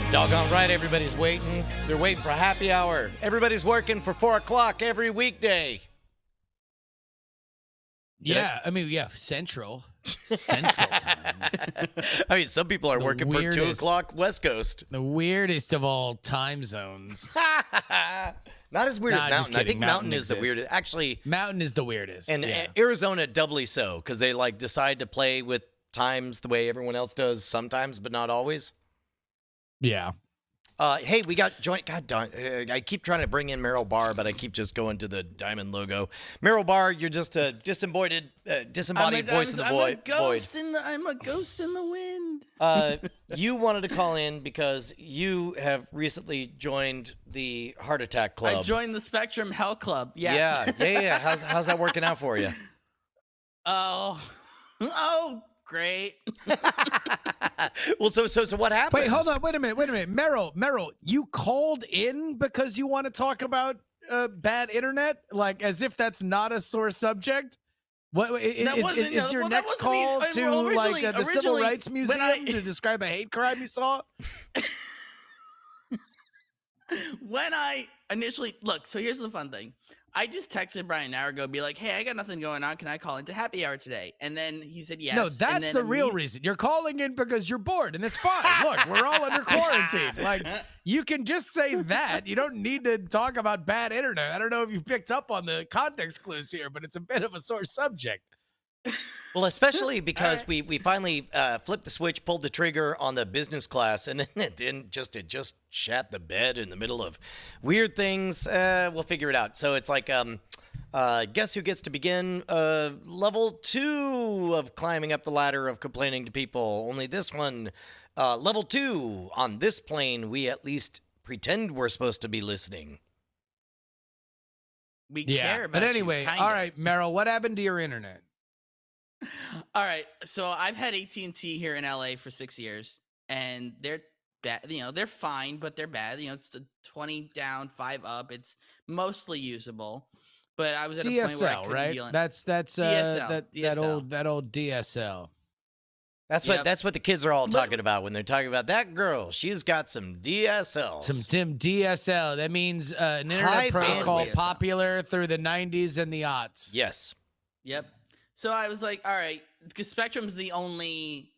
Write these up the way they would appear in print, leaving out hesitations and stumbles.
Doggone right, everybody's waiting. They're waiting for happy hour. Everybody's working for 4 o'clock every weekday. Central time. I mean, some people are working for 2 o'clock West Coast. The weirdest of all time zones. Not as weird as Mountain. I think Mountain is exists. the weirdest. Actually, Mountain is the weirdest. and yeah. Arizona doubly so, because they like decide to play with times the way everyone else does sometimes, but not always. Yeah. Hey, we got joint. God darn! I keep trying to bring in Meryl Barr, but I keep just going to the diamond logo. Meryl Barr, you're just a disembodied voice in the void. I'm a ghost in the wind. You wanted to call in because you have recently joined the Heart Attack Club. I joined the Spectrum Hell Club. Yeah. Yeah. How's that working out for you? Oh, great. Well, so what happened? Wait, hold on. Wait a minute. Meryl, you called in because you want to talk about bad internet? Like, as if that's not a sore subject? What is your next call to the Civil Rights Museum to describe a hate crime you saw? When I initially look, so here's the fun thing. I just texted Brian an hour ago, be like, hey, I got nothing going on. Can I call into happy hour today? And then he said yes. No, that's the real reason. You're calling in because you're bored, and it's fine. Look, we're all under quarantine. Like, you can just say that. You don't need to talk about bad internet. I don't know if you picked up on the context clues here, but it's a bit of a sore subject. Well, especially because we finally flipped the switch, pulled the trigger on the business class, and then it just shat the bed in the middle of weird things. We'll figure it out. So it's like, guess who gets to begin level 2 of climbing up the ladder of complaining to people? Only this one, level 2. On this plane, we at least pretend we're supposed to be listening. We care about but anyway, you, all right, Meryl, what happened to your internet? All right, so I've had AT&T here in LA for 6 years, and they're bad. They're fine, but they're bad. It's 20 down, 5 up. It's mostly usable, but I was at a point where I DSL, couldn't right? deal in. That's DSL. that old DSL. That's what the kids are all talking about when they're talking about that girl. She's got some DSL. Some DSL. That means an High internet protocol bandwidth. popular through the 90s and the aughts. Yes. Yep. So I was like, all right, because Spectrum's the only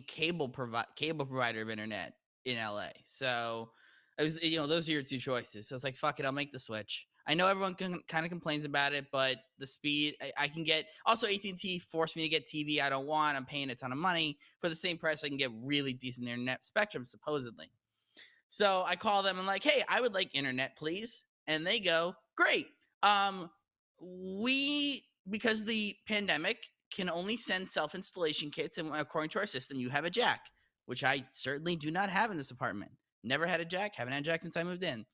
cable provider of internet in LA. So I was, those are your two choices. So I was like, fuck it, I'll make the switch. I know everyone kind of complains about it, but the speed I can get. Also, AT&T forced me to get TV I don't want. I'm paying a ton of money for the same price. I can get really decent internet. Spectrum, supposedly. So I call them and like, hey, I would like internet, please. And they go, great. Because the pandemic can only send self-installation kits, and according to our system, you have a jack, which I certainly do not have in this apartment. Never had a jack. Haven't had a jack since I moved in.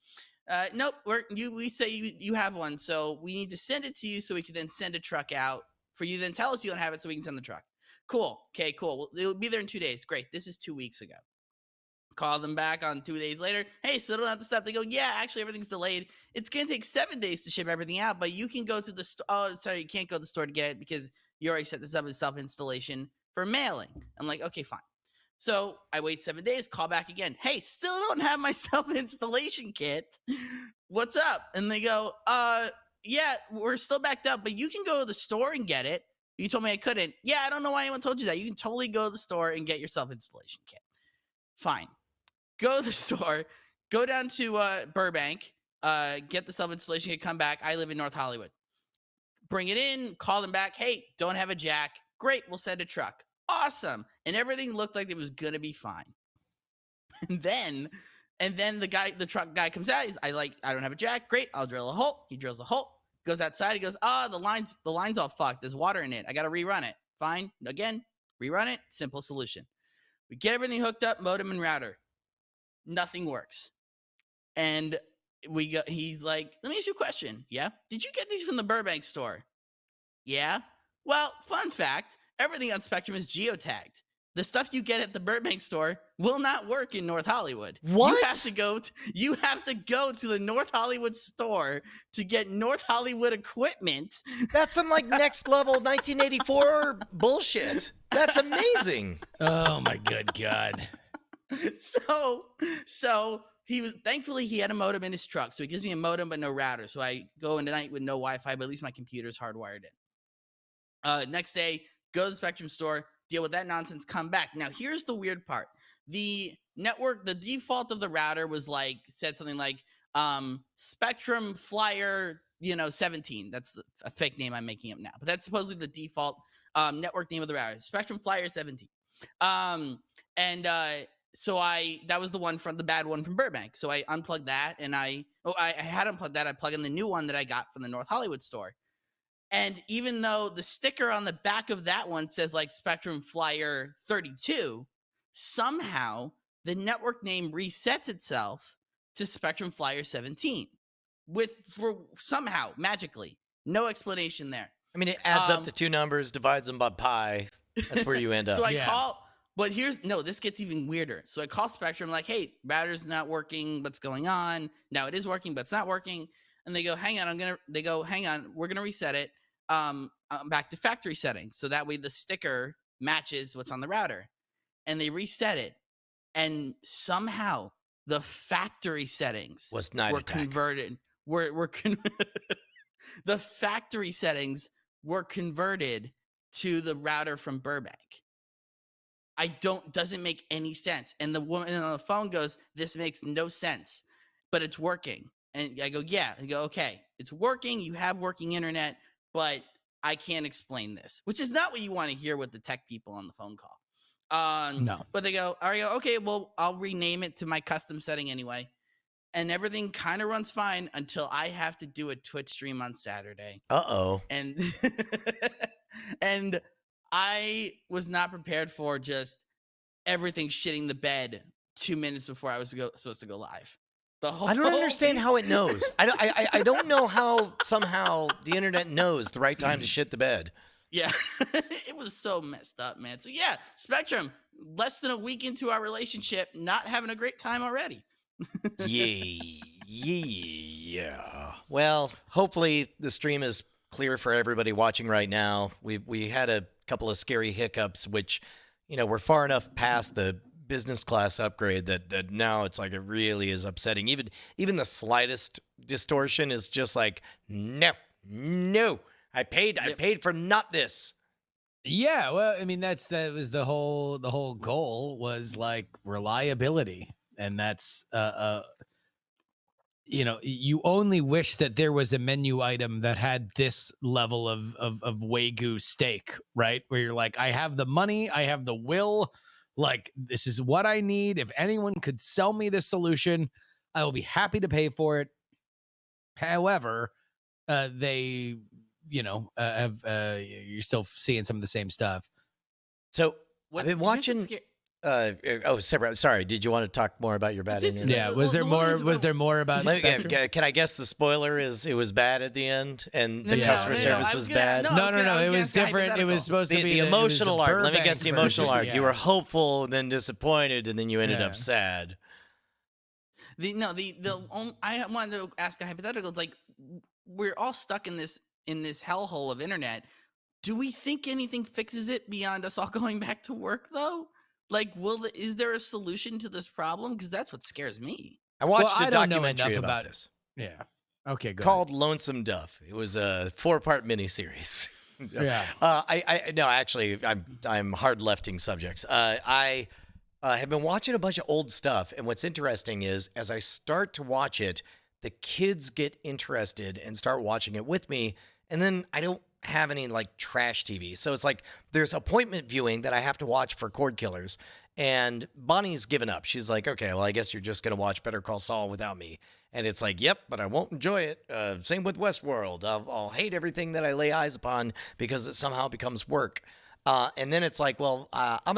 Nope. We say you have one, so we need to send it to you so we can then send a truck out for you. Then tell us you don't have it so we can send the truck. Cool. Okay, cool. Well, it'll be there in 2 days. Great. This is 2 weeks ago. Call them back on 2 days later. Hey, still don't have the stuff. They go, yeah, actually everything's delayed. It's going to take 7 days to ship everything out, but you can go to the store. Oh, sorry, you can't go to the store to get it because you already set this up as self-installation for mailing. I'm like, okay, fine. So I wait 7 days, call back again. Hey, still don't have my self-installation kit. What's up? And they go, yeah, we're still backed up, but you can go to the store and get it. You told me I couldn't. Yeah, I don't know why anyone told you that. You can totally go to the store and get your self-installation kit. Fine. Go to the store, go down to Burbank, get the self-installation kit, come back. I live in North Hollywood. Bring it in, call them back. Hey, don't have a jack. Great, we'll send a truck. Awesome. And everything looked like it was going to be fine. And then the truck guy comes out. I don't have a jack. Great, I'll drill a hole. He drills a hole, goes outside. He goes, the line's all fucked. There's water in it. I got to rerun it. Fine. Again, rerun it. Simple solution. We get everything hooked up, modem and router. Nothing works. And he's like, let me ask you a question. Yeah? Did you get these from the Burbank store? Yeah? Well, fun fact, everything on Spectrum is geotagged. The stuff you get at the Burbank store will not work in North Hollywood. What? You have to go to the North Hollywood store to get North Hollywood equipment. That's some like next level 1984 bullshit. That's amazing. Oh my good God. So he was thankfully he had a modem in his truck, so he gives me a modem but no router. So I go in tonight with no Wi-Fi, but at least my computer's hardwired in. Next day, go to the Spectrum store, deal with that nonsense, come back. Now here's the weird part: the network, the default of the router was said something like Spectrum Flyer 17. That's a fake name I'm making up now, but that's supposedly the default network name of the router, Spectrum Flyer 17. So that was the one from the bad one from Burbank. So I unplugged that, and I had unplugged that. I plugged in the new one that I got from the North Hollywood store. And even though the sticker on the back of that one says Spectrum Flyer 32, somehow the network name resets itself to Spectrum Flyer 17 for somehow magically, no explanation there. I mean, it adds up the two numbers, divides them by pi. That's where you end up. So I call, but this gets even weirder. So I call Spectrum like, hey, router's not working. What's going on? Now it is working, but it's not working. And they go, hang on, we're going to reset it back to factory settings. So that way the sticker matches what's on the router. And they reset it. And somehow the factory settings were converted. The factory settings were converted to the router from Burbank. Doesn't make any sense. And the woman on the phone goes, this makes no sense, but it's working. And I go, yeah. I go, okay, it's working. You have working internet, but I can't explain this, which is not what you want to hear with the tech people on the phone call. No. But they go, okay, well, I'll rename it to my custom setting anyway. And everything kind of runs fine until I have to do a Twitch stream on Saturday. Uh-oh. And and I was not prepared for just everything shitting the bed 2 minutes before I was supposed to go live. I don't understand how it knows. I don't know how somehow the internet knows the right time to shit the bed. Yeah, it was so messed up, man. So yeah, Spectrum, less than a week into our relationship, not having a great time already. Yeah. Well, hopefully the stream is clear for everybody watching right now. We had a couple of scary hiccups, which, we're far enough past the business class upgrade that now it's it really is upsetting. Even the slightest distortion is just no. I paid for not this. Yeah, well, I mean that was the whole goal was reliability, and that's you only wish that there was a menu item that had this level of Wagyu steak, right? Where you're I have the money, I have the will, this is what I need. If anyone could sell me this solution, I will be happy to pay for it. However, they have you're still seeing some of the same stuff. So I've been watching. Sorry. Did you want to talk more about your bad ending? Yeah. Was there more about Spectrum? Can I guess the spoiler is it was bad at the end and the customer service was bad? No. It was different. It was supposed to be the emotional arc. Let me guess the emotional arc. Yeah. You were hopeful, then disappointed, and then you ended up sad. I wanted to ask a hypothetical. It's we're all stuck in this hellhole of internet. Do we think anything fixes it beyond us all going back to work though? Is there a solution to this problem? Because that's what scares me. I watched a documentary about this. Yeah. Okay, good. Called Lonesome Duff. It was a 4-part miniseries. Yeah. I'm hard lefting subjects. I have been watching a bunch of old stuff, and what's interesting is as I start to watch it, the kids get interested and start watching it with me, and then I don't have any trash TV. So it's there's appointment viewing that I have to watch for Cord Killers, and Bonnie's given up. She's okay, well, I guess you're just going to watch Better Call Saul without me. And it's yep, but I won't enjoy it. Same with Westworld. I'll hate everything that I lay eyes upon because it somehow becomes work. And then it's I'm going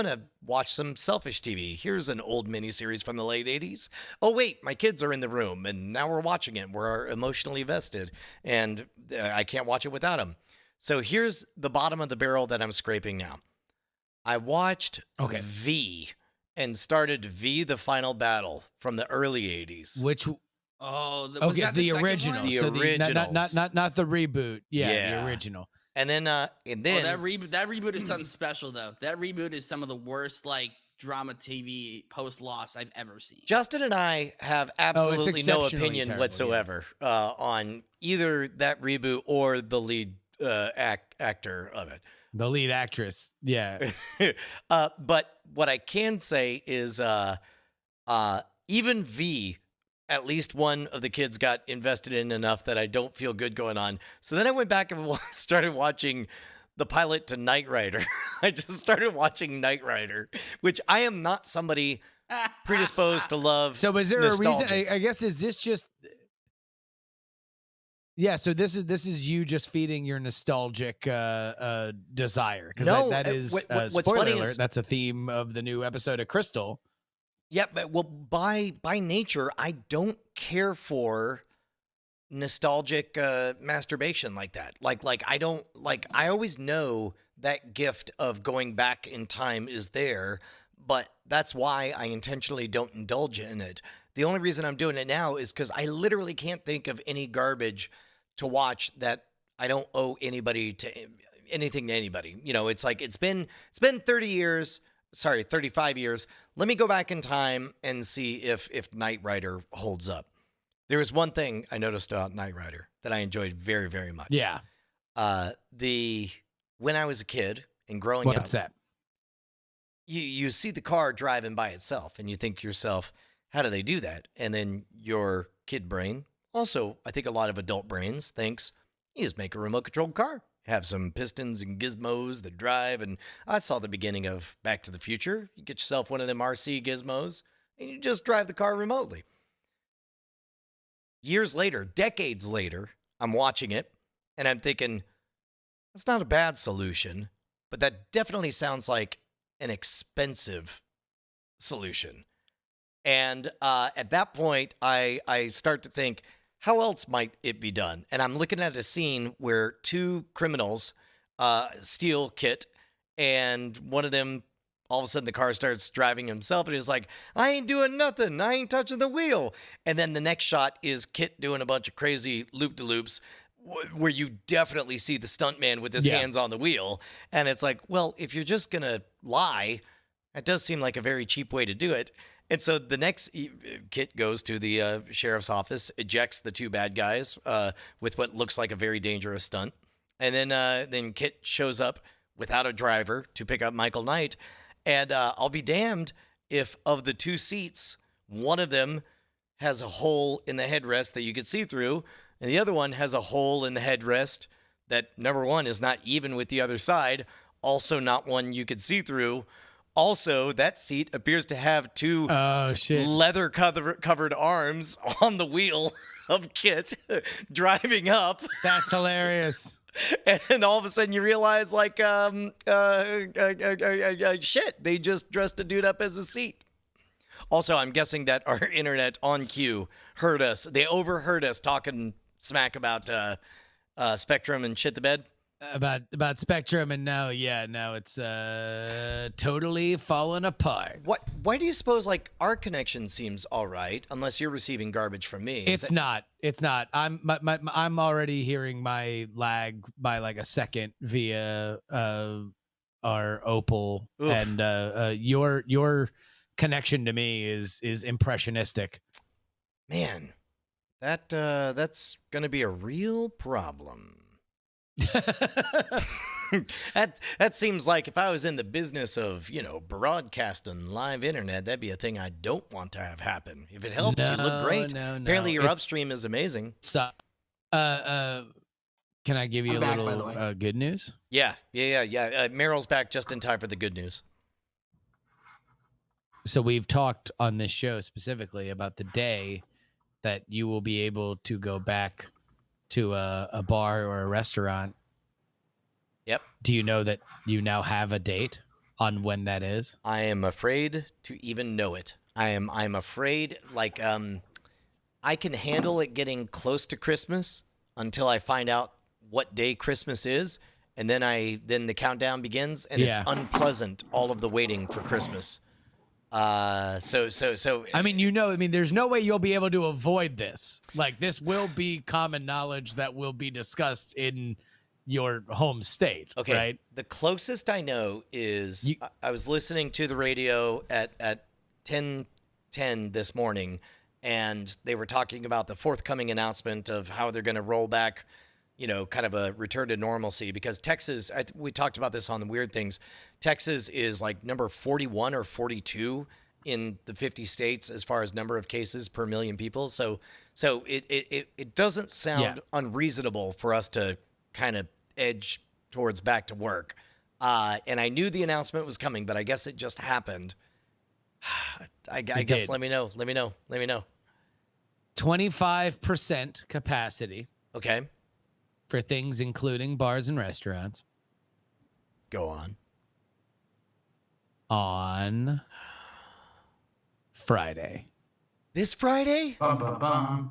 to watch some selfish TV. Here's an old miniseries from the late 80s. Oh, wait, my kids are in the room, and now we're watching it. We're emotionally vested, and I can't watch it without them. So here's the bottom of the barrel that I'm scraping now. I watched V and started V the Final Battle from the early 80s. Which... was that the original. The so original. Not the reboot. Yeah, the original. And then that reboot is something special though. That reboot is some of the worst drama TV post loss I've ever seen. Justin and I have absolutely no exceptionally opinion terrible, whatsoever on either that reboot or the lead actor of it. The lead actress. Yeah. But what I can say is even V, at least one of the kids got invested in enough that I don't feel good going on. So then I went back and started watching the pilot to Knight Rider. I just started watching Knight Rider, which I am not somebody predisposed to love. So is there nostalgia. a reason? I guess is this just? Yeah. So this is you just feeding your nostalgic desire, because No, that is what's spoiler funny alert. is- That's a theme of the new episode of Crystal. Yeah, but well, by nature, I don't care for nostalgic masturbation like that. Like I don't like. I always know that gift of going back in time is there, but that's why I intentionally don't indulge in it. The only reason I'm doing it now is because I literally can't think of any garbage to watch that I don't owe anybody to anything to anybody. You know, it's like it's been 30 years. Sorry, 35 years. Let me go back in time and see if Knight Rider holds up. There was one thing I noticed about Knight Rider that I enjoyed very, very much. Yeah. When I was a kid and growing What's up, that? you see the car driving by itself and you think to yourself, how do they do that? And then your kid brain, also I think a lot of adult brains thinks, you just make a remote controlled car. Have some pistons and gizmos that drive. And I saw the beginning of Back to the Future. You get yourself one of them RC gizmos and you just drive the car remotely. Years later, decades later, I'm watching it and I'm thinking, that's not a bad solution, but that definitely sounds like an expensive solution. And at that point, I start to think, how else might it be done? And I'm looking at a scene where two criminals steal Kit, and one of them, all of a sudden, the car starts driving himself, and he's like, I ain't doing nothing. I ain't touching the wheel. And then the next shot is Kit doing a bunch of crazy loop-de-loops where you definitely see the stuntman with his hands on the wheel. And it's like, well, if you're just going to lie, that does seem like a very cheap way to do it. And so the next, Kit goes to the sheriff's office, ejects the two bad guys with what looks like a very dangerous stunt. And then Kit shows up without a driver to pick up Michael Knight. And I'll be damned if of the two seats, one of them has a hole in the headrest that you could see through, and the other one has a hole in the headrest that, number one, is not even with the other side, also not one you could see through. Also, that seat appears to have two leather covered arms on the wheel of Kit driving up. That's hilarious. And all of a sudden you realize, like, shit, they just dressed a dude up as a seat. Also, I'm guessing that our internet on cue heard us. They overheard us talking smack about Spectrum and shit the bed. About Spectrum, and now it's totally falling apart. Why do you suppose, like, our connection seems all right unless you're receiving garbage from me? It's not. I'm already hearing my lag by like a second via our Opal. Oof. And your connection to me is impressionistic. Man, that's gonna be a real problem. That seems like if I was in the business of, broadcasting live internet, that'd be a thing I don't want to have happen. If it helps, you look great. No. Apparently your upstream is amazing. So, can I give you a little good news? Yeah. Meryl's back just in time for the good news. So we've talked on this show specifically about the day that you will be able to go back to a bar or a restaurant. Yep. Do you know that you now have a date on when that is? I am afraid to even know it. I'm afraid, like, I can handle it getting close to Christmas until I find out what day Christmas is, and then the countdown begins, and it's unpleasant, all of the waiting for Christmas. So there's no way you'll be able to avoid this. Like, this will be common knowledge that will be discussed in your home state. Okay. Right. The closest I know is I was listening to the radio at 10:10 this morning, and they were talking about the forthcoming announcement of how they're going to roll back, kind of a return to normalcy, because Texas, we talked about this on the Weird Things. Texas is like number 41 or 42 in the 50 states as far as number of cases per million people. So it doesn't sound unreasonable for us to kind of edge towards back to work. And I knew the announcement was coming, but I guess it just happened. I guess let me know. 25% capacity. Okay. For things including bars and restaurants. Go on. On Friday. This Friday?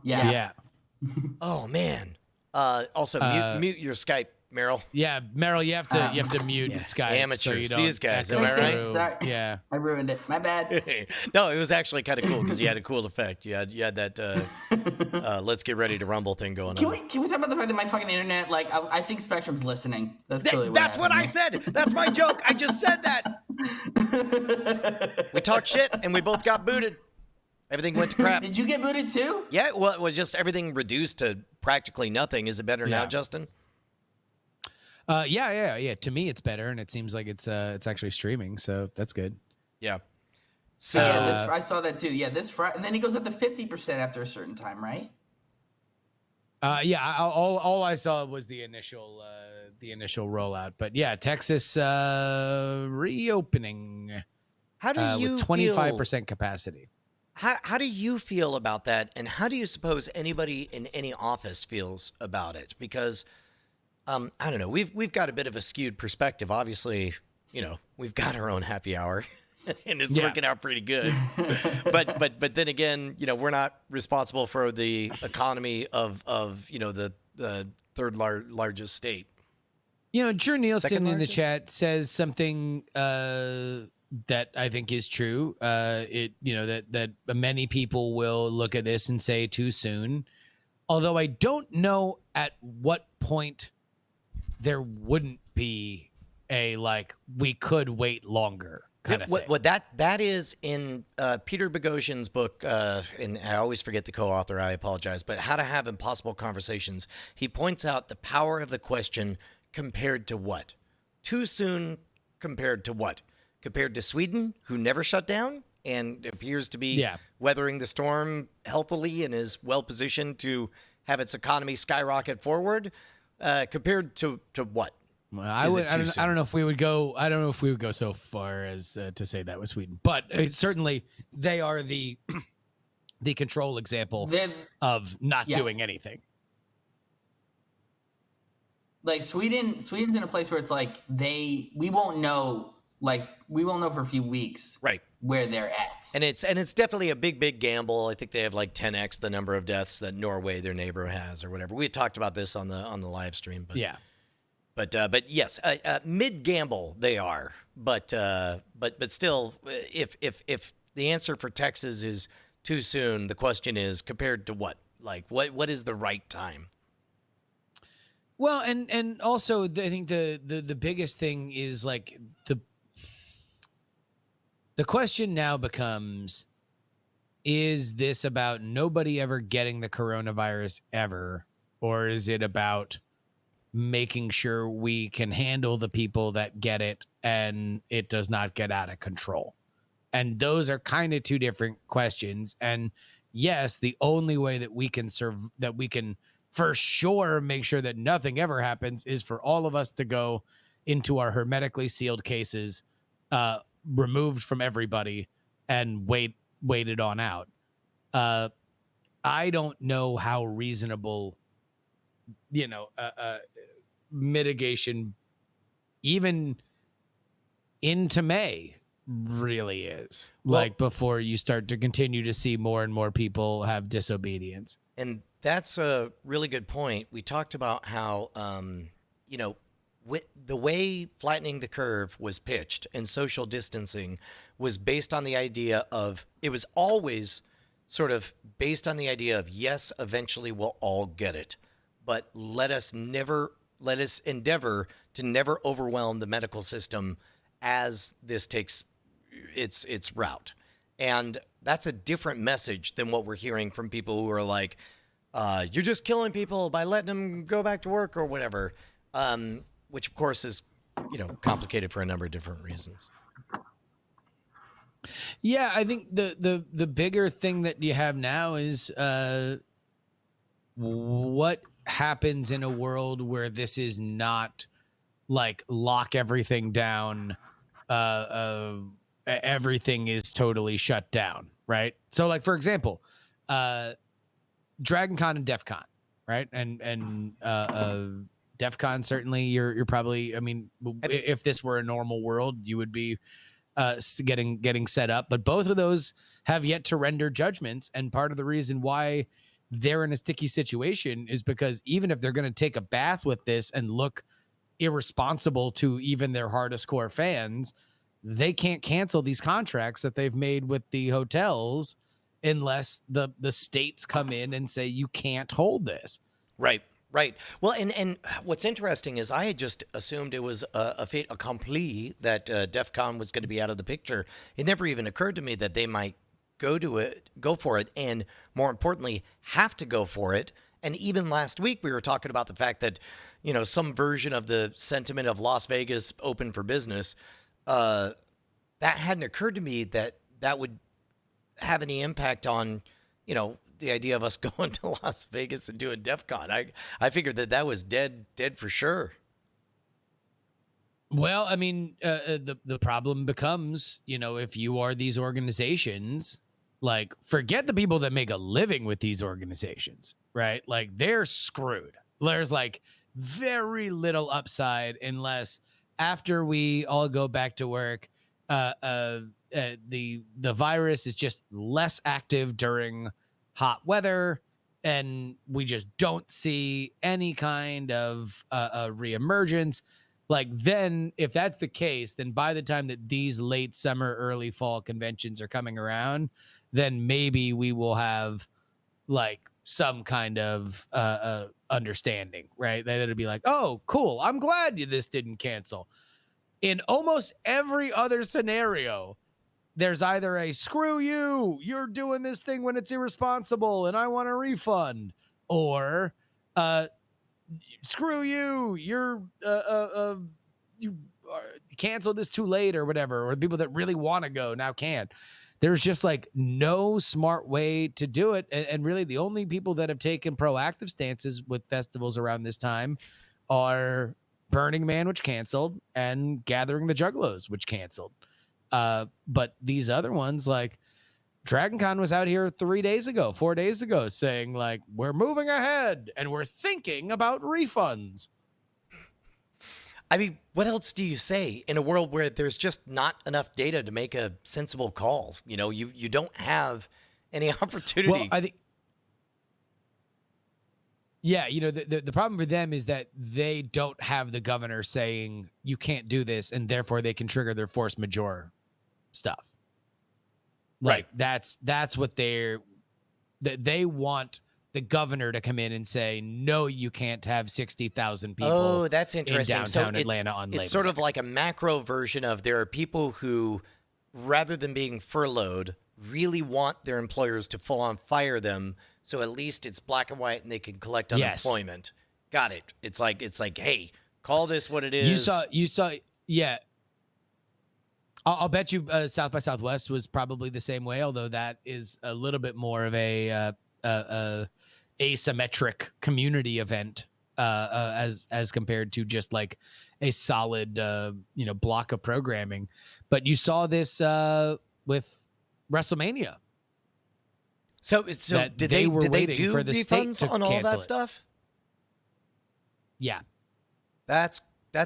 Yeah. Oh man. Also mute your Skype, Meryl. Yeah, Meryl, you have to mute Skype. Amateurs, so you don't these guys. Am echo I right? through. Sorry. Yeah. I ruined it. My bad. No, it was actually kind of cool because you had a cool effect. You had that let's get ready to rumble thing going on. Can we talk about the fact that my fucking internet, like, I think Spectrum's listening. That's clearly That's what I said. That's my joke. I just said that. We talked shit and we both got booted. Everything went to crap. Did you get booted too? Yeah, well, just everything reduced to practically nothing. Is it better now, Justin? Yeah. To me, it's better, and it seems like it's actually streaming, so that's good. Yeah. So I saw that too. Yeah, this Friday, and then he goes up to 50% after a certain time, right? All I saw was the initial rollout, but yeah, Texas reopening. How do you with 25% capacity? How do you feel about that, and how do you suppose anybody in any office feels about it? Because I don't know, we've got a bit of a skewed perspective. Obviously, we've got our own happy hour, and it's working out pretty good. but then again, we're not responsible for the economy of the third largest state. Drew Nielsen in the chat says something that I think is true. That many people will look at this and say too soon. Although I don't know at what point there wouldn't be a we could wait longer kind of thing. What that is in Peter Boghossian's book, and I always forget the co-author. I apologize, but How to Have Impossible Conversations. He points out the power of the question compared to what? Too soon compared to what? Compared to Sweden, who never shut down and appears to be weathering the storm healthily and is well positioned to have its economy skyrocket forward. Compared to what? Well, I don't know if we would go. I don't know if we would go so far as to say that was Sweden, but certainly they are the control example of not doing anything. Like Sweden's in a place where it's like we won't know for a few weeks, right, where they're at. And it's definitely a big gamble. I think they have like 10x the number of deaths that Norway, their neighbor, has, or whatever. We had talked about this on the live stream, but but yes, mid gamble they are, but still, if the answer for Texas is too soon, the question is compared to what? Like what is the right time? Well, and also I think the biggest thing is like the question now becomes, is this about nobody ever getting the coronavirus ever, or is it about making sure we can handle the people that get it and it does not get out of control? And those are kind of two different questions. And yes, the only way that we can for sure make sure that nothing ever happens is for all of us to go into our hermetically sealed cases, removed from everybody, and wait it on out. I don't know how reasonable, mitigation even into May really is. Before you start to continue to see more and more people have disobedience. And that's a really good point. We talked about how, with the way flattening the curve was pitched and social distancing was based on the idea of, it was always sort of based on the idea of, yes, eventually we'll all get it, but let us never let us endeavor to never overwhelm the medical system as this takes its route. And that's a different message than what we're hearing from people who are like, you're just killing people by letting them go back to work or whatever, which of course is, complicated for a number of different reasons. Yeah, I think the bigger thing that you have now is what happens in a world where this is not like lock everything down, everything is totally shut down, right? So like, for example, Dragon Con and DEF Con, right? And DEF Con, certainly you're probably, I mean, if this were a normal world, you would be getting set up, but both of those have yet to render judgments. And part of the reason why they're in a sticky situation is because even if they're going to take a bath with this and look irresponsible to even their hardest core fans, they can't cancel these contracts that they've made with the hotels unless the states come in and say you can't hold this. Right. Well, and what's interesting is I had just assumed it was a fait accompli that DEF CON was going to be out of the picture. It never even occurred to me that they might go for it, and more importantly, have to go for it. And even last week, we were talking about the fact that, some version of the sentiment of Las Vegas open for business, that hadn't occurred to me that would have any impact on, the idea of us going to Las Vegas and doing DEF CON. I figured that was dead for sure. Well, I mean, the problem becomes, if you are these organizations, like, forget the people that make a living with these organizations, right? Like, they're screwed. There's like very little upside unless after we all go back to work, the virus is just less active during hot weather, and we just don't see any kind of reemergence. Like, then if that's the case, then by the time that these late summer, early fall conventions are coming around, then maybe we will have like some kind of understanding, right? That it'll be like, oh, cool, I'm glad this didn't cancel. In almost every other scenario, there's either a screw you, you're doing this thing when it's irresponsible and I want a refund, or screw you, you canceled this too late or whatever, or the people that really want to go now can't. There's just like no smart way to do it. And really the only people that have taken proactive stances with festivals around this time are Burning Man, which canceled, and Gathering the Juggalos, which canceled. But these other ones, like Dragon Con was out here 4 days ago saying like, we're moving ahead and we're thinking about refunds. I mean, what else do you say in a world where there's just not enough data to make a sensible call? You don't have any opportunity. Well, I think, yeah, the problem for them is that they don't have the governor saying you can't do this, and therefore they can trigger their force majeure stuff. Like, right. That's what they want the governor to come in and say, no, you can't have 60,000 people. Oh, that's interesting. In downtown Atlanta on Labor Day. It's sort of like a macro version of, there are people who, rather than being furloughed, really want their employers to full on fire them. So at least it's black and white and they can collect unemployment. Yes. Got it. It's like, hey, call this what it is. You saw, yeah. I'll bet you South by Southwest was probably the same way, although that is a little bit more of a asymmetric community event as compared to just like a solid block of programming. But you saw this with WrestleMania. So did they do for the refunds on all that stuff? Yeah, that's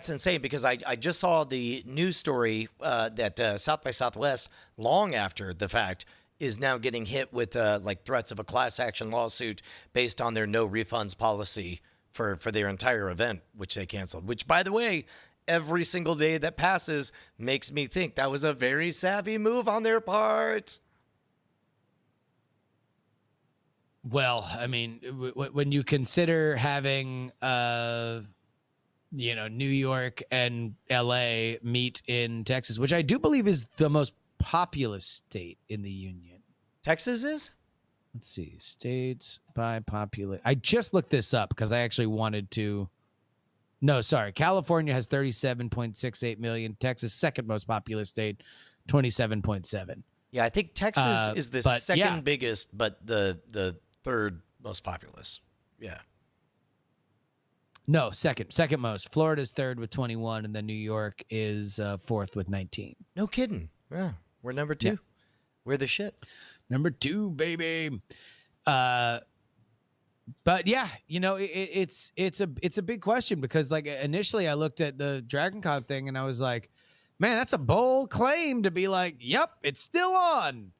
insane, because I just saw the news story that South by Southwest, long after the fact, is now getting hit with like threats of a class action lawsuit based on their no refunds policy for their entire event, which they canceled. Which, by the way, every single day that passes makes me think that was a very savvy move on their part. Well, I mean, when you consider having New York and LA meet in Texas, which I do believe is the most populous state in the union. Texas is? Let's see, states by population. I just looked this up because I actually wanted to. No, sorry. California has 37.68 million. Texas, second most populous state, 27.7. Yeah, I think Texas is the second yeah. biggest, but the third most populous. Yeah. No, second most. Florida's third with 21, and then New York is fourth with 19. No kidding. Yeah, we're number 2. Yeah. We're the shit. Number 2, baby. But yeah, it's a big question because like initially I looked at the Dragon Con thing and I was like, man, that's a bold claim to be like, yep, it's still on.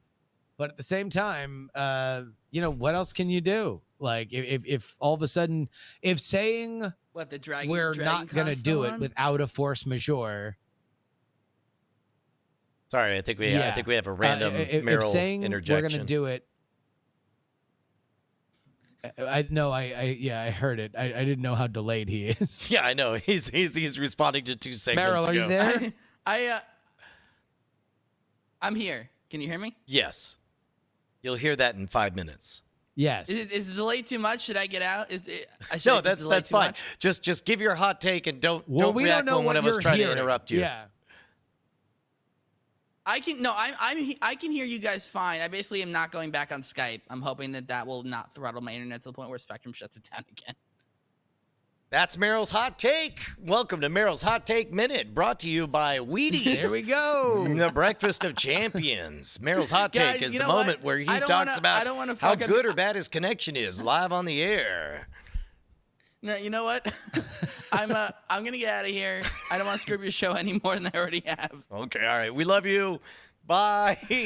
But at the same time, what else can you do? Like if all of a sudden, if saying what the Dragon we're not going to do it on? without a force majeure. Sorry, I think we have a random Meryl if saying interjection. we're going to do it. I heard it. I didn't know how delayed he is. Yeah, I know. He's responding to 2 segments Meryl, ago. are you there? I'm here. Can you hear me? Yes. You'll hear that in 5 minutes. Yes. Is the delay too much? Should I get out? No, that's fine. Just give your hot take and don't react when one of us try to interrupt you. Yeah. I can hear you guys fine. I basically am not going back on Skype. I'm hoping that will not throttle my internet to the point where Spectrum shuts it down again. That's Meryl's Hot Take. Welcome to Meryl's Hot Take Minute, brought to you by Wheaties. There we go. The breakfast of champions. Meryl's Hot Take Guys, is you the know moment what? where he I don't talks wanna- about I don't wanna how fuck up- good or bad his connection is live on the air. No, you know what? I'm gonna get out of here. I don't want to screw up your show any more than I already have. Okay, all right. We love you. Bye. All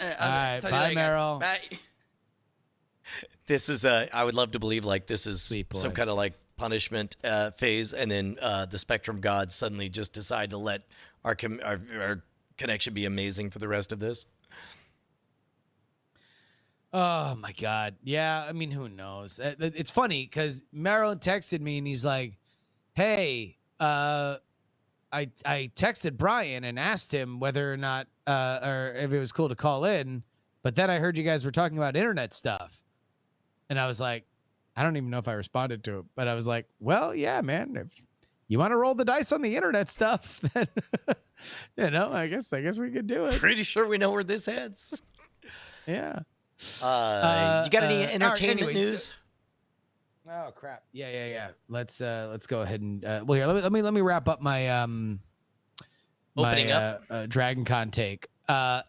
right, bye, Meryl. Bye. This is I would love to believe like this is Sweet boy. some kind of like punishment phase, and then the Spectrum gods suddenly just decide to let our connection be amazing for the rest of this. Oh my God. Yeah. I mean, who knows? It's funny because Meryl texted me and he's like, hey, I texted Brian and asked him whether or not, or if it was cool to call in, but then I heard you guys were talking about internet stuff. And I was like, I don't even know if I responded to it, but I was like, well, yeah, man, if you want to roll the dice on the internet stuff, then, I guess we could do it. Pretty sure we know where this heads. Yeah. You got any entertainment news? Oh crap! Yeah. Let's go ahead and well, here, let me wrap up my Opening up Dragon Con take. Yeah,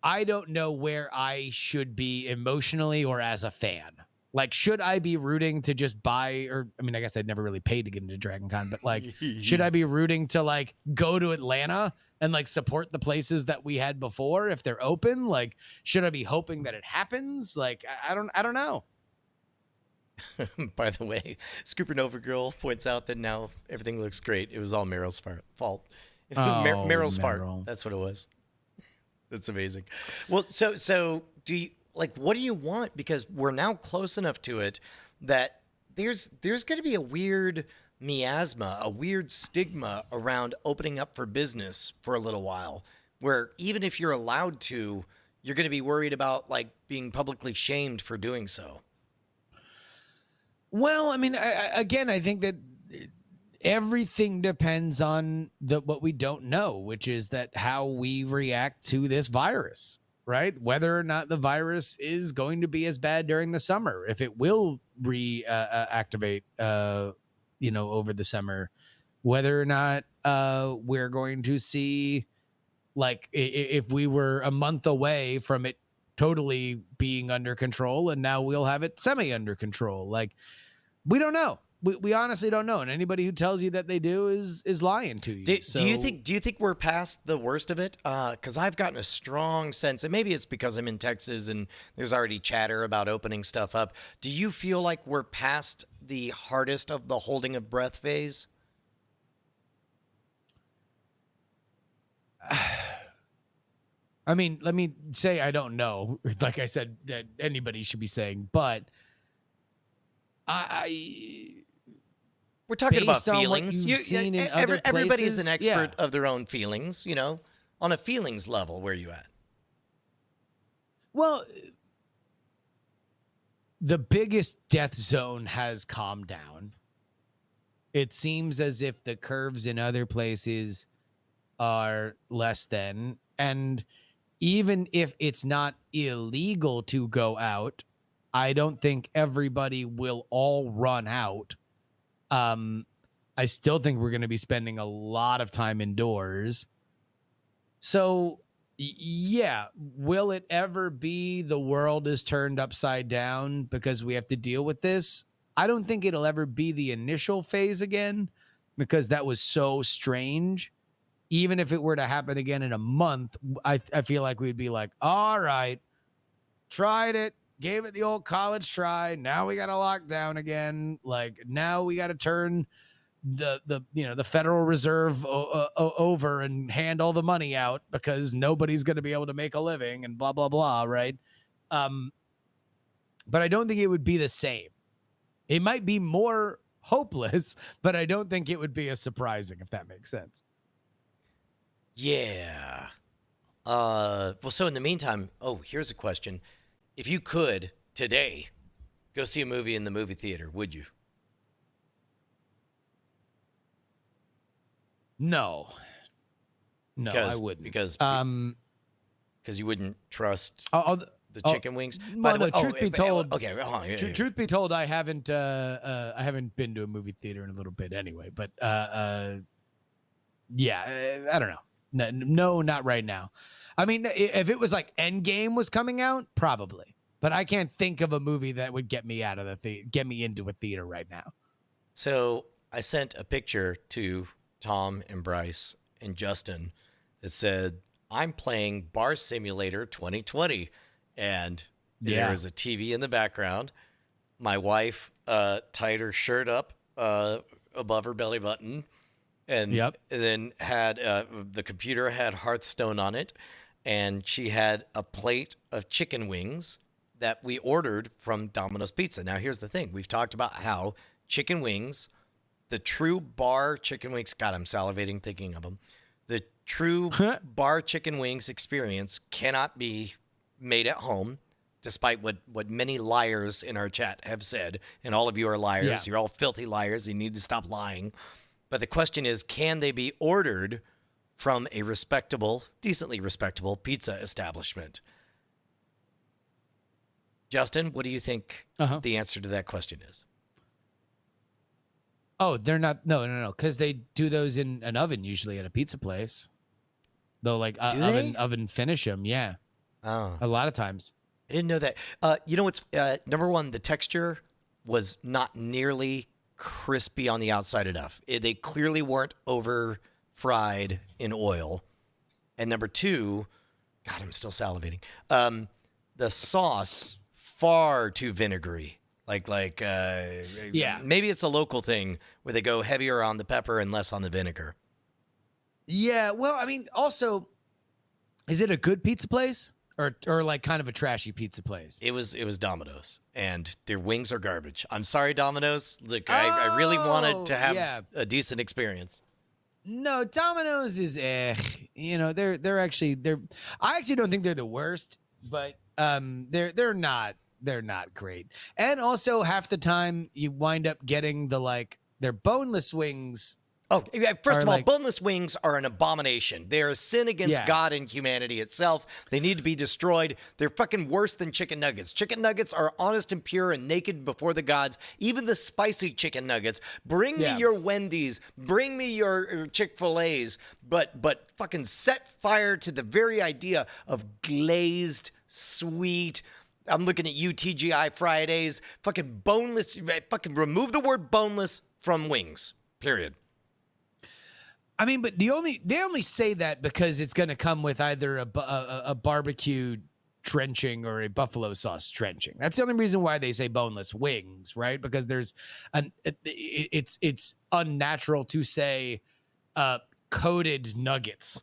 I don't know where I should be emotionally or as a fan. Like, should I be rooting to just buy, or I mean, I guess I'd never really paid to get into Dragon Con, but like, should I be rooting to like go to Atlanta and like support the places that we had before if they're open? Like, should I be hoping that it happens? Like, I don't know. By the way, Supernova Girl points out that now everything looks great. It was all Meryl's fault. Oh, Meryl's Meryl. fart. That's what it was. That's amazing. Well, so do you like? What do you want? Because we're now close enough to it that there's going to be a weird miasma, a weird stigma around opening up for business for a little while, where even if you're allowed to, you're going to be worried about like being publicly shamed for doing so. Well, I mean, I think that everything depends on what we don't know, which is that how we react to this virus, right? Whether or not the virus is going to be as bad during the summer, if it will reactivate, over the summer, whether or not we're going to see, like, if we were a month away from it totally being under control and now we'll have it semi under control. Like, we don't know. We honestly don't know, and anybody who tells you that they do is lying to you. Do you think we're past the worst of it? Because I've gotten a strong sense, and maybe it's because I'm in Texas and there's already chatter about opening stuff up. Do you feel like we're past the hardest of the holding of breath phase? I mean, let me say I don't know. Like I said, that anybody should be saying, but We're talking about based on what feelings. you've seen in other everybody's an places, expert yeah. of their own feelings, on a feelings level. Where you at? Well, the biggest death zone has calmed down. It seems as if the curves in other places are less than. And even if it's not illegal to go out, I don't think everybody will all run out. I still think we're going to be spending a lot of time indoors. So, yeah, will it ever be the world is turned upside down because we have to deal with this? I don't think it'll ever be the initial phase again because that was so strange. Even if it were to happen again in a month, I feel like we'd be like, all right, tried it, gave it the old college try. Now we got to lock down again. Like now we got to turn the Federal Reserve over and hand all the money out because nobody's going to be able to make a living and blah, blah, blah. Right. But I don't think it would be the same. It might be more hopeless, but I don't think it would be as surprising, if that makes sense. Yeah. Well, so in the meantime, here's a question. If you could today go see a movie in the movie theater, would you? No, I wouldn't. Because you wouldn't trust the chicken wings. By the way, truth be told, okay. Truth be told, I haven't been to a movie theater in a little bit anyway. But yeah, I don't know. No, not right now. I mean, if it was like Endgame was coming out, probably. But I can't think of a movie that would get me out of get me into a theater right now. So I sent a picture to Tom and Bryce and Justin that said, "I'm playing Bar Simulator 2020," and there was a TV in the background. My wife tied her shirt up above her belly button, and then had the computer had Hearthstone on it, and she had a plate of chicken wings that we ordered from Domino's Pizza. Now, here's the thing. We've talked about how chicken wings, the true bar chicken wings, God, I'm salivating thinking of them. The true bar chicken wings experience cannot be made at home, despite what many liars in our chat have said. And all of you are liars. Yeah. You're all filthy liars. You need to stop lying. But the question is, can they be ordered from a decently respectable pizza establishment? Justin, what do you think the answer to that question is? Oh, they're not. No. Because they do those in an oven usually at a pizza place. They'll like oven finish them. Yeah. Oh. A lot of times. I didn't know that. You know what's number one? The texture was not nearly crispy on the outside enough. They clearly weren't over fried in oil. And number two, God, I'm still salivating. The sauce far too vinegary. Maybe it's a local thing where they go heavier on the pepper and less on the vinegar. Yeah, well, I mean, also, is it a good pizza place or like kind of a trashy pizza place? It was Domino's, and their wings are garbage. I'm sorry, Domino's. Look, I really wanted to have a decent experience. No, Domino's is they're actually I actually don't think they're the worst, but they're not great. And also half the time you wind up getting their boneless wings. Oh, first of all, boneless wings are an abomination. They're a sin against God and humanity itself. They need to be destroyed. They're fucking worse than chicken nuggets. Chicken nuggets are honest and pure and naked before the gods. Even the spicy chicken nuggets. Bring me your Wendy's. Bring me your Chick-fil-A's. But fucking set fire to the very idea of glazed, sweet. I'm looking at you, TGI Fridays. Fucking boneless. Fucking remove the word boneless from wings. Period. I mean, but they only say that because it's going to come with either a barbecue drenching or a buffalo sauce drenching. That's the only reason why they say boneless wings, right? Because it's unnatural to say coated nuggets.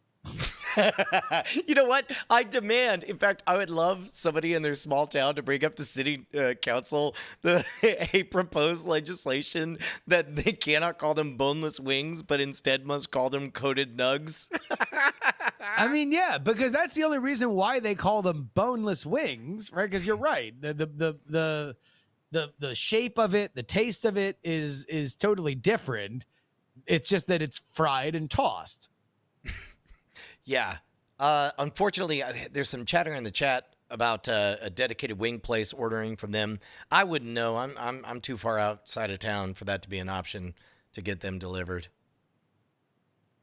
You know what? I demand. In fact, I would love somebody in their small town to bring up to city council a proposed legislation that they cannot call them boneless wings, but instead must call them coated nugs. I mean, yeah, because that's the only reason why they call them boneless wings, right? Because you're right. The shape of it, the taste of it is totally different. It's just that it's fried and tossed. Yeah. Unfortunately, there's some chatter in the chat about a dedicated wing place ordering from them. I wouldn't know. I'm too far outside of town for that to be an option to get them delivered.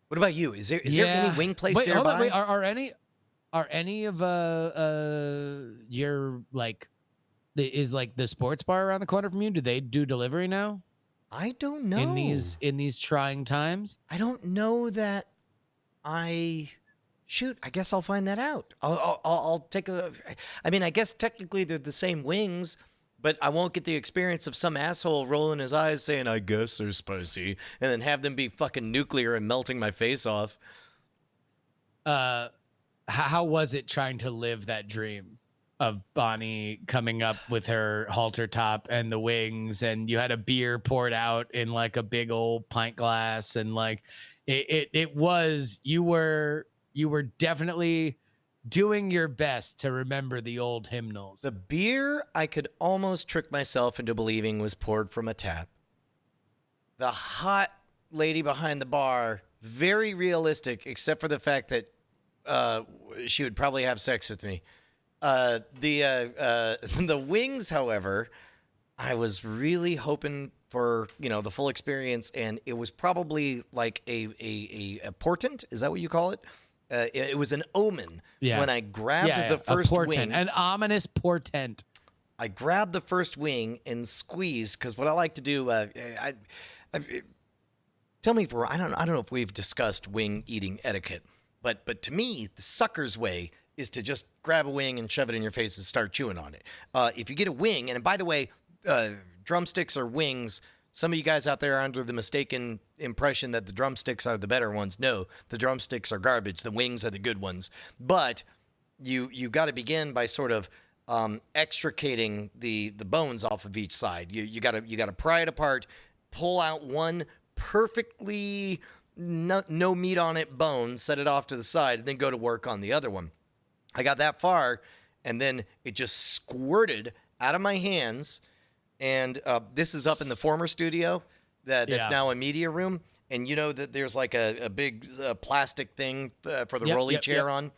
What about you? Is there any wing place nearby? Hold on, wait, are any of your is like the sports bar around the corner from you? Do they do delivery now? I don't know. In these trying times? I don't know that Shoot, I guess I'll find that out. I'll take a. I mean, I guess technically they're the same wings, but I won't get the experience of some asshole rolling his eyes saying, "I guess they're spicy," and then have them be fucking nuclear and melting my face off. How was it trying to live that dream of Bonnie coming up with her halter top and the wings, and you had a beer poured out in like a big old pint glass, and like it was you were definitely doing your best to remember the old hymnals. The beer, I could almost trick myself into believing was poured from a tap. The hot lady behind the bar, very realistic, except for the fact that she would probably have sex with me. The wings, however, I was really hoping for, the full experience, and it was probably like a portent. Is that what you call it? It was an omen when I grabbed the first wing. An ominous portent. I grabbed the first wing and squeezed, because what I like to do, tell me I don't know if we've discussed wing eating etiquette, but to me, the sucker's way is to just grab a wing and shove it in your face and start chewing on it. If you get a wing, and by the way, drumsticks or wings, some of you guys out there are under the mistaken impression that the drumsticks are the better ones. No, the drumsticks are garbage. The wings are the good ones. But you got to begin by sort of extricating the bones off of each side. You got to pry it apart, pull out one perfectly no meat on it bone, set it off to the side, and then go to work on the other one. I got that far, and then it just squirted out of my hands. And this is up in the former studio that's now a media room. And you know that there's like a big plastic thing for the rolly chair on.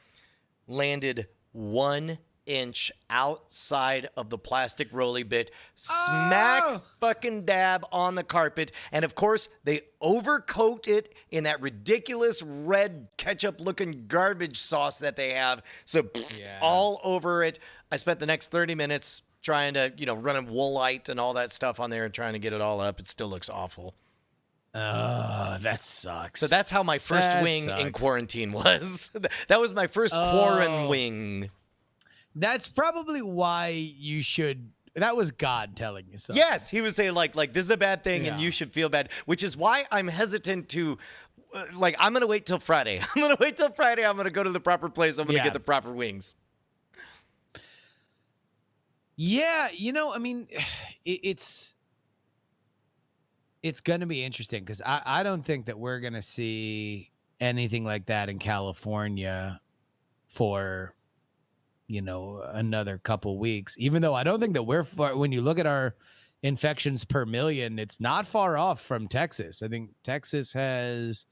Landed 1 inch outside of the plastic rolly bit, smack fucking dab on the carpet. And of course, they overcoat it in that ridiculous red ketchup looking garbage sauce that they have. So all over it. I spent the next 30 minutes trying to, run a Woolite and all that stuff on there and trying to get it all up. It still looks awful. Oh, that sucks. So that's how my first wing in quarantine was. That was my first quarantine wing. That's probably why you should. That was God telling you something. Yes, he was saying like this is a bad thing and you should feel bad, which is why I'm hesitant to. I'm going to wait till Friday. I'm going to go to the proper place. I'm going to get the proper wings. Yeah, I mean, it's going to be interesting because I don't think that we're going to see anything like that in California for, another couple weeks, even though I don't think that we're far. When you look at our infections per million, it's not far off from Texas. I think Texas has,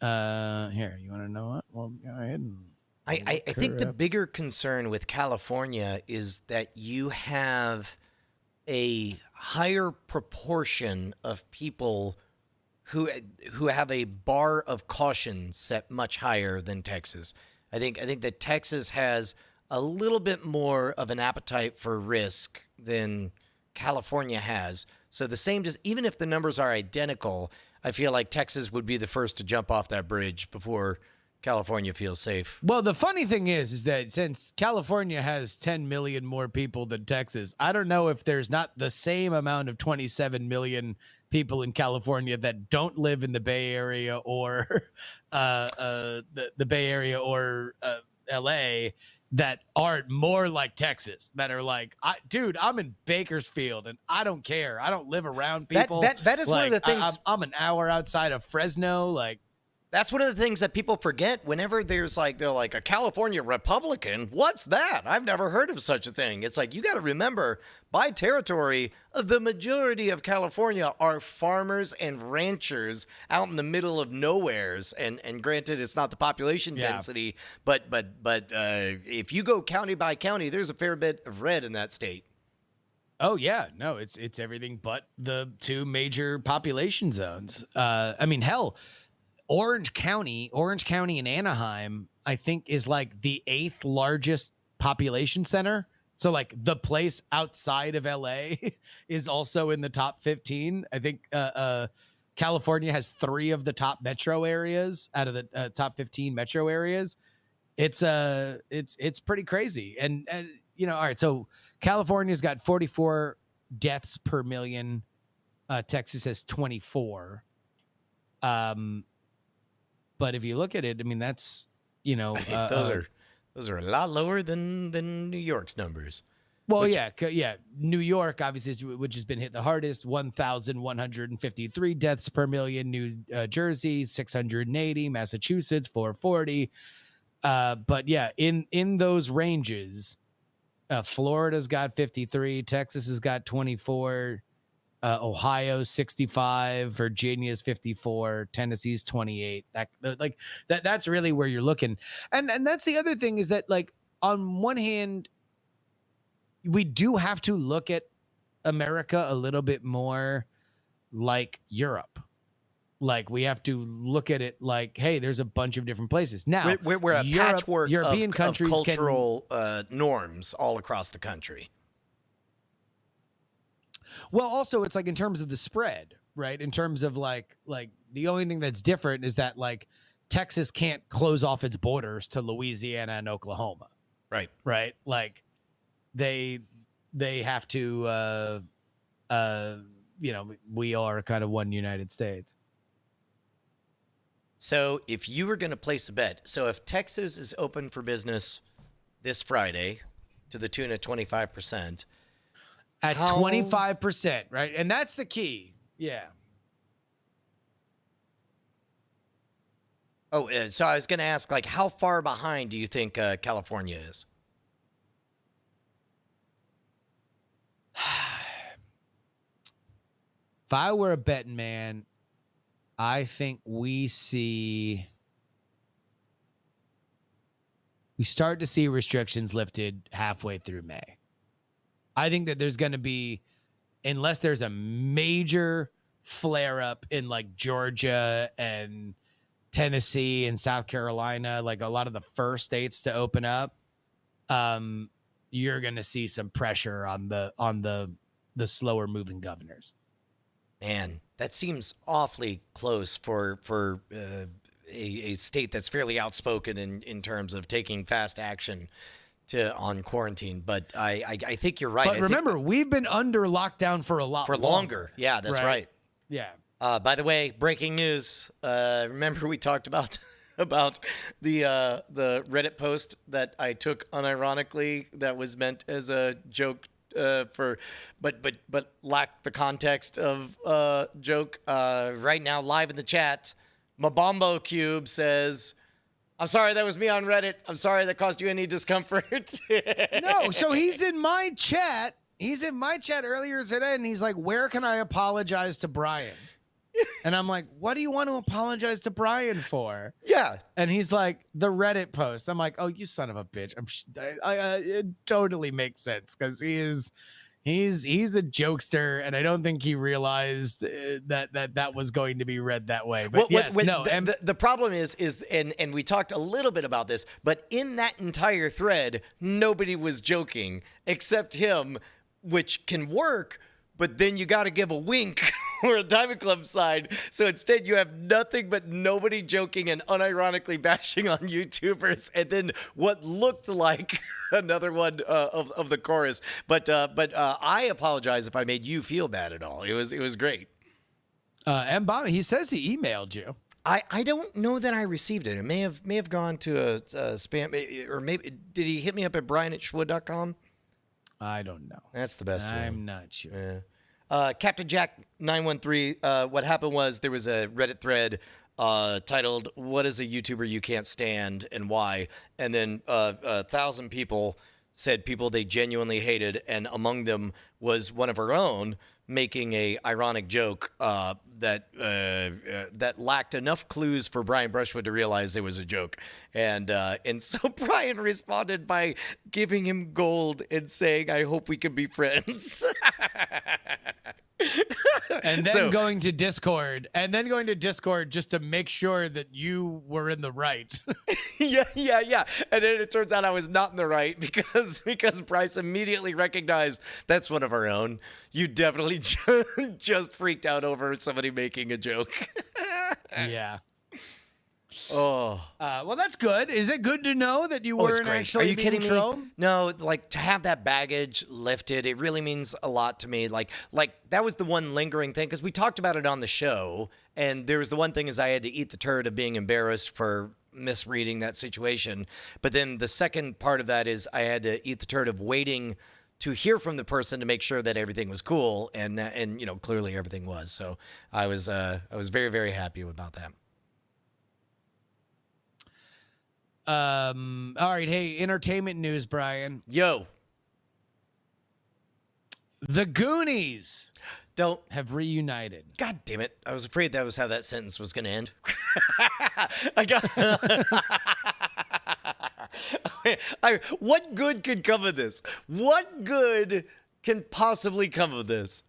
here, you want to know what? Well, go ahead and I think the bigger concern with California is that you have a higher proportion of people who have a bar of caution set much higher than Texas. I think that Texas has a little bit more of an appetite for risk than California has. So even if the numbers are identical, I feel like Texas would be the first to jump off that bridge before California feels safe. Well, the funny thing is that since California has 10 million more people than Texas, I don't know if there's not the same amount of 27 million people in California that don't live in the Bay Area or the Bay Area or LA that are more like Texas, that are like, dude, I'm in Bakersfield and I don't care. I don't live around people. That is one of the things. I'm an hour outside of Fresno. Like, that's one of the things that people forget whenever they're like a California Republican. What's that? I've never heard of such a thing. It's like, you got to remember, by territory, the majority of California are farmers and ranchers out in the middle of nowheres. And granted, it's not the population density, but if you go county by county, there's a fair bit of red in that state. Oh yeah, no, it's everything but the two major population zones. I mean, hell, Orange County and Anaheim, I think, is like the 8th largest population center. So like the place outside of LA is also in the top 15. I think California has 3 of the top metro areas out of the top 15 metro areas. It's pretty crazy. And you know, all right, so California's got 44 deaths per million. Texas has 24. But if you look at it, I mean, that's, you know, those are a lot lower than New York's numbers. Well, yeah. New York, obviously, which has been hit the hardest, 1,153 deaths per million. New Jersey, 680. Massachusetts, 440. But yeah, in those ranges, Florida's got 53. Texas has got 24. Ohio 65, Virginia's 54, Tennessee's 28. That's really where you're looking. And that's the other thing, is that, like, on one hand, we do have to look at America a little bit more like Europe. Like, we have to look at it like, hey, there's a bunch of different places. Now, we're a patchwork European countries of cultural norms all across the country. Well, also, it's like in terms of the spread, right? In terms of like the only thing that's different is that, like, Texas can't close off its borders to Louisiana and Oklahoma. Right. Right. Like they have to, you know, we are kind of one United States. So if you were going to place a bet, so if Texas is open for business this Friday to the tune of 25%, at 25%, right? And that's the key. Yeah. Oh, so I was going to ask, like, how far behind do you think California is? If I were a betting man, I think we start to see restrictions lifted halfway through May. I think that there's going to be, unless there's a major flare up in like Georgia and Tennessee and South Carolina, like a lot of the first states to open up, you're going to see some pressure on the slower moving governors. Man, that seems awfully close for a state that's fairly outspoken in terms of taking fast action on quarantine. But I think you're right. But remember, we've been under lockdown for a lot longer. Yeah, that's right. Yeah. By the way, breaking news. Remember we talked about the Reddit post that I took unironically that was meant as a joke but lacked the context of joke. Right now, live in the chat, Mabombo Cube says, "I'm sorry that was me on Reddit. I'm sorry that caused you any discomfort." No, so he's in my chat. He's in my chat earlier today, and he's like, "Where can I apologize to Brian?" And I'm like, "What do you want to apologize to Brian for?" Yeah. And he's like, "The Reddit post." I'm like, "Oh, you son of a bitch!" It totally makes sense because he's a jokester, and I don't think he realized that was going to be read that way. But the problem is and we talked a little bit about this, but in that entire thread, nobody was joking except him, which can work. But then you got to give a wink or a Diamond Club sign. So instead, you have nothing but nobody joking and unironically bashing on YouTubers, and then what looked like another one of the chorus. But I apologize if I made you feel bad at all. It was great. M. Bomb, he says he emailed you. I don't know that I received it. It may have gone to a spam, or maybe did he hit me up at brian@schwood.com? I don't know. That's the best one. I'm not sure. Yeah. Captain Jack 913. What happened was there was a Reddit thread titled "What is a YouTuber you can't stand and why?" And then 1,000 people said people they genuinely hated, and among them was one of our own making a ironic joke that lacked enough clues for Brian Brushwood to realize it was a joke, and so Brian responded by giving him gold and saying, "I hope we can be friends." And then going to Discord just to make sure that you were in the right. Yeah. And then it turns out I was not in the right because Bryce immediately recognized that's one of our own. You definitely just freaked out over somebody making a joke. Yeah. Oh. Well, that's good. Is it good to know that you weren't actually Are you kidding trolled? me? No, like to have that baggage lifted, it really means a lot to me. Like that was the one lingering thing because we talked about it on the show, and there was the one thing is I had to eat the turd of being embarrassed for misreading that situation. But then the second part of that is I had to eat the turd of waiting to hear from the person to make sure that everything was cool, and clearly everything was. So I was very, very happy about that. All right. Hey, entertainment news, Brian. Yo. The Goonies Don't. have reunited. God damn it. I was afraid that was how that sentence was going to end. What good could come of this? What good can possibly come of this?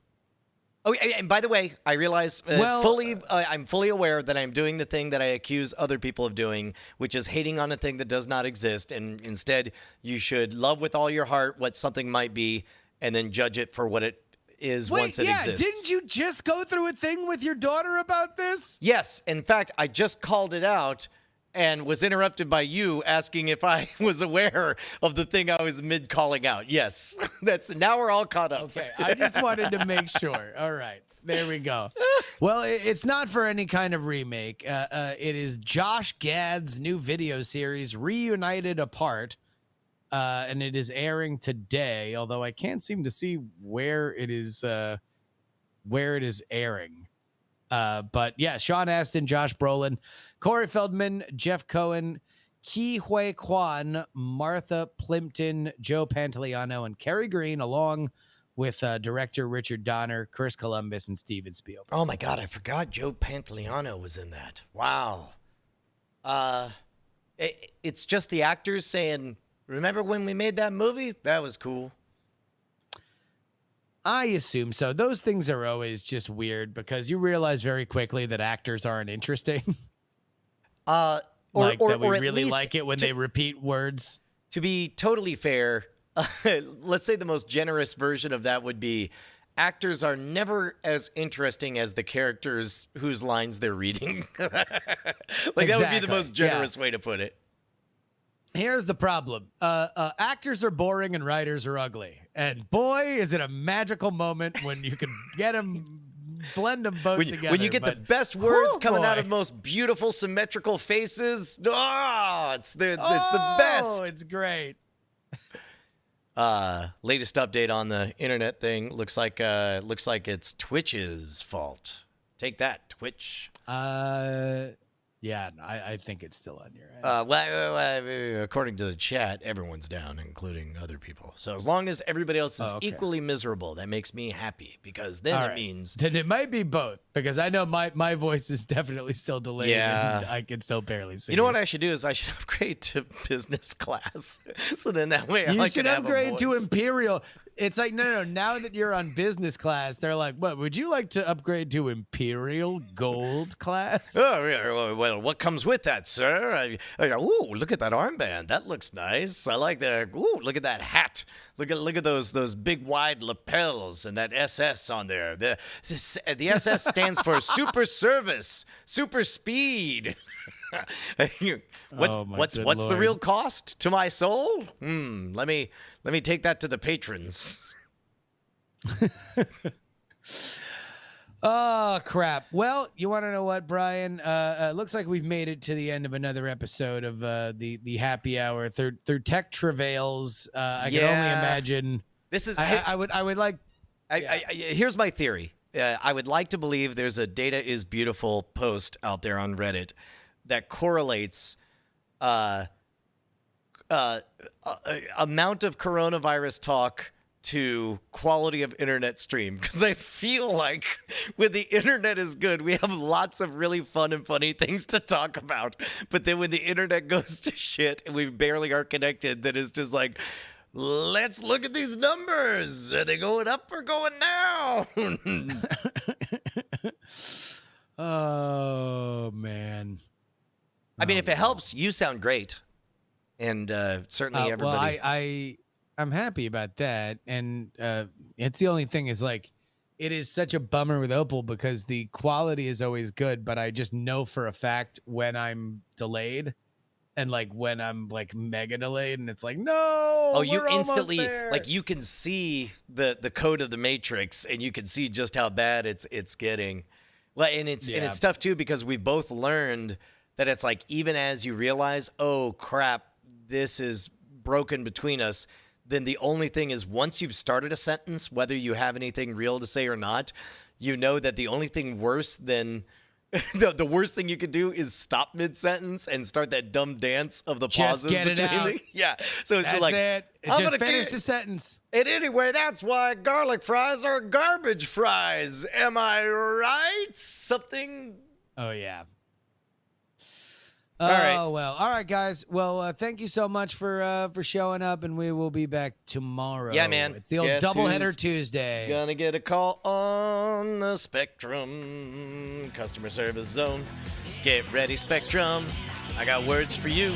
Oh, and by the way, I realize I'm fully aware that I'm doing the thing that I accuse other people of doing, which is hating on a thing that does not exist. And instead, you should love with all your heart what something might be and then judge it for what it is once it exists. Didn't you just go through a thing with your daughter about this? Yes. In fact, I just called it out and was interrupted by you asking if I was aware of the thing I was mid calling out. Yes. Now we're all caught up. Okay. I just wanted to make sure. All right. There we go. Well, it's not for any kind of remake. It is Josh Gad's new video series, Reunited Apart. And it is airing today, although I can't seem to see where it is airing. But yeah, Sean Astin, Josh Brolin, Corey Feldman, Jeff Cohen, Ki Hui Kwan, Martha Plimpton, Joe Pantoliano, and Kerry Green, along with director Richard Donner, Chris Columbus, and Steven Spielberg. Oh my God, I forgot Joe Pantoliano was in that. Wow. It's just the actors saying, "Remember when we made that movie? That was cool." I assume so. Those things are always just weird because you realize very quickly that actors aren't interesting. Or we at really least like it when they repeat words. To be totally fair, let's say the most generous version of that would be actors are never as interesting as the characters whose lines they're reading. That would be the most generous way to put it. Here's the problem. Actors are boring and writers are ugly. And boy, is it a magical moment when you can get them, blend them both together. When you get the best words coming out of most beautiful, symmetrical faces. It's the best. Oh, it's great. Latest update on the internet thing. Looks like it's Twitch's fault. Take that, Twitch. Yeah, I think it's still on your end. According to the chat, everyone's down, including other people. So as long as everybody else is equally miserable, that makes me happy because then means... Then it might be both because I know my voice is definitely still delayed and I can still barely see. You know what I should do is I should upgrade to business class. So then that way I can have a voice. You should upgrade to Imperial. It's like, no. Now that you're on business class, they're like, what? Would you like to upgrade to Imperial Gold class? Oh, yeah. Well, what comes with that, sir? Ooh, look at that armband. That looks nice. I like that. Ooh, look at that hat. Look at those big wide lapels and that SS on there. The SS stands for Super Service, Super Speed. What's the real cost to my soul? Let me take that to the patrons. Oh crap! Well, you want to know what, Brian? Looks like we've made it to the end of another episode of the happy hour through tech travails. I can only imagine. This is. I would like. Here's my theory. I would like to believe there's a "Data is Beautiful" post out there on Reddit that correlates amount of coronavirus talk to quality of internet stream, because I feel like when the internet is good, we have lots of really fun and funny things to talk about. But then when the internet goes to shit and we barely are connected, then it's just like, let's look at these numbers. Are they going up or going down? Oh man. I mean, if it helps, you sound great, and certainly everybody. Well, I'm happy about that, and it's the only thing is like, it is such a bummer with Opal because the quality is always good, but I just know for a fact when I'm delayed, and like when I'm like mega delayed, and it's like, no. Oh, you instantly like you can see the code of the matrix, and you can see just how bad it's getting. Well, and it's tough too because we both learned that it's like, even as you realize, oh crap, this is broken between us, then the only thing is, once you've started a sentence, whether you have anything real to say or not, you know that the only thing worse than the worst thing you could do is stop mid-sentence and start that dumb dance of the pauses get it between out. Yeah. So it's That's just like, it. Just finish the sentence. And anyway, that's why garlic fries are garbage fries. Am I right? Something. Oh yeah. All right. Oh well. All right, guys. Well, thank you so much for showing up, and we will be back tomorrow. Yeah, man. It's the old Guess doubleheader who's Tuesday. Gonna get a call on the Spectrum customer service zone. Get ready, Spectrum. I got words for you.